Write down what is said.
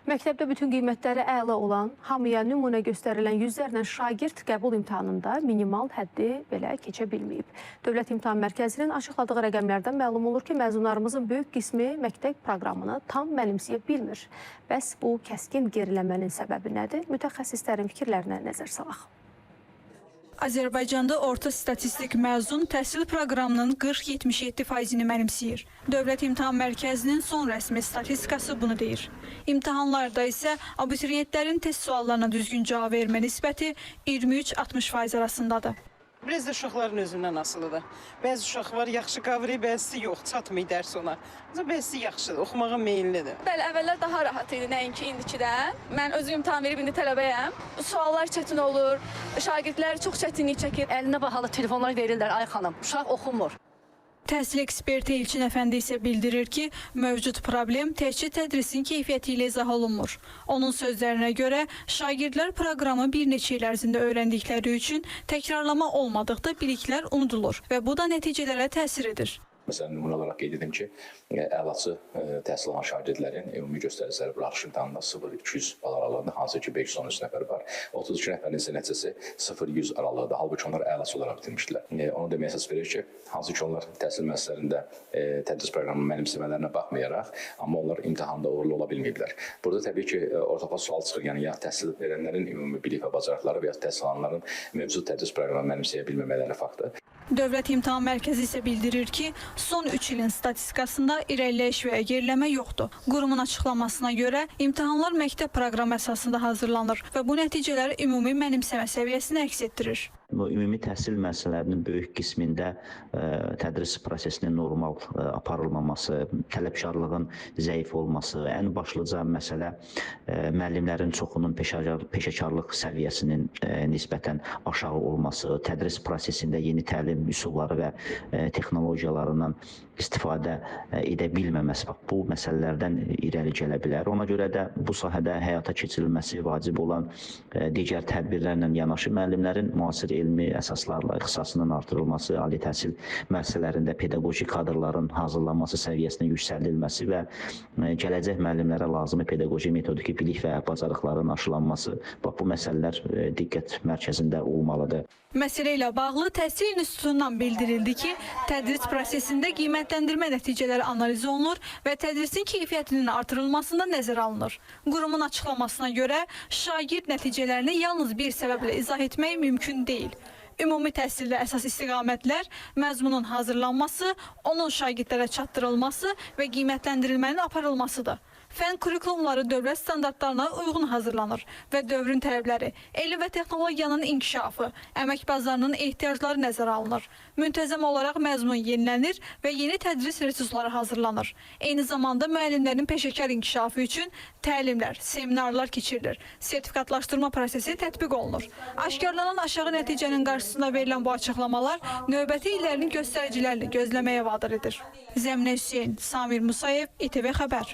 Məktəbdə bütün qiymətləri əla olan, hamıya nümunə göstərilən yüzlərlə şagird qəbul imtahanında minimal həddi belə keçə bilməyib. Dövlət İmtahan Mərkəzinin açıqladığı rəqəmlərdən məlum olur ki, məzunlarımızın böyük qismi məktəb proqramını tam mənimsəyə bilmir. Bəs bu kəskin geriləmənin səbəbi nədir? Mütəxəssislərin fikirlərinə nəzər salaq. Azərbaycanda orta statistik məzun təhsil proqramının 40-77%-ni mənimsəyir. Dövlət İmtahan Mərkəzinin son rəsmi statistikası bunu deyir. İmtahanlarda isə abituriyentlərin test suallarına düzgün cavab vermə nisbəti 23-60% arasındadır. Biraz da uşaqların özündən asılıdır. Bəzi uşaq var, yaxşı qavrayıb, bəzisi yox, çatmıyor dərs ona. Bəzisi yaxşıdır, oxumağa meyillidir. Bəli, əvvəllər daha rahat idi, nəinki indikidən. Mən özüm imtahan verib, indi tələbəyəm. Suallar çətin olur, şagirdlər çox çətinlik çəkir. Əlinə baxalı telefonlar verirlər, ay xanım, uşaq oxumur. Təhsil eksperti Elçin Əfəndi isə bildirir ki, mövcud problem təkcə tədrisin keyfiyyəti ilə izah olunmur. Onun sözlərinə görə, şagirdlər proqramı bir neçə il ərzində öyrəndikləri üçün təkrarlama olmadıqda biliklər unudulur və bu da nəticələrə təsir edir. Məsələn, nümunə olaraq qeyd edim ki, əlaçı təhsil alan şagirdlərin ümumi göstəriciləri buraxılış imtahanında 0-200 bal aralığında, hansı ki 513 nəfər var. 32 nəfərin isə nəticəsi 0-100 aralığında, halbuki onlar əlaçı olaraq bitirmişdilər. Onu deməyə əsas verir ki, hansı ki onlar təhsil müəssisələrində tədris proqramının mənimsəmələrinə baxmayaraq, amma onlar imtahanda uğurlu ola bilməyiblər. Burada təbii ki, ortaya sual çıxır, yəni ya təhsil verənlərin ümumi bilik və bacarıqları və ya təhsil alanların mövcud tədris proqramını mənimsəyə bilməmələri faktı. Dövlət İmtahan Mərkəzi isə bildirir ki, son 3 ilin statistikasında irəliləyiş və geriləmə yoxdur. Qurumun açıqlamasına görə imtahanlar məktəb proqramı əsasında hazırlanır və bu nəticələr ümumi mənimsəmə səviyyəsini əks etdirir. Bu ümumi təhsil müəssisələrinin böyük qismində tədris prosesinin normal aparılmaması, tələbkarlığın zəif olması, ən başlıca məsələ müəllimlərin çoxunun peşəkarlıq səviyyəsinin nisbətən aşağı olması, tədris prosesində yeni təlim üsulları və texnologiyalarından istifadə edə bilməməsi, bu məsələlərdən irəli gələ bilər. Ona görə də bu sahədə həyata keçirilməsi vacib olan digər tədbirlərlə yanaşı müəllimlərin müasir elmi əsaslarla ixtisasının artırılması, ali təhsil müəssisələrində pedaqoji kadrların hazırlanması səviyyəsinin yüksəldilməsi və gələcək müəllimlərə lazımi pedaqoji metodiki bilik və bacarıqların aşılanması, bu məsələlər diqqət mərkəzində olmalıdır. Məsələ ilə bağlı Təhsil İnstitutundan bildirildi ki, tədris prosesində qiymətləndirmə nəticələri analiz olunur və tədrisin keyfiyyətinin artırılmasında nəzərə alınır. Qurumun açıqlamasına görə, şagird nəticələrini yalnız bir səbəblə izah etmək mümkün deyil. Ümumi təhsildə əsas istiqamətlər məzmunun hazırlanması, onun şagirdlərə çatdırılması və qiymətləndirilmənin aparılmasıdır. Fən kurikulumları dövlət standartlarına uyğun hazırlanır və dövrün tələbləri, elm və texnologiyanın inkişafı, əmək bazarının ehtiyacları nəzərə alınır. Müntəzəm olaraq məzmun yenilənir və yeni tədris resursları hazırlanır. Eyni zamanda müəllimlərin peşəkar inkişafı üçün təlimlər, seminarlar keçirilir, sertifikatlaşdırma prosesi tətbiq olunur. Aşkarlanan aşağı nəticənin qarşısında verilən bu açıqlamalar növbəti illərin göstəricilərini gözləməyə vadar edir. Zəminə Hüseyn, Samir Musayev, İTV Xəbər.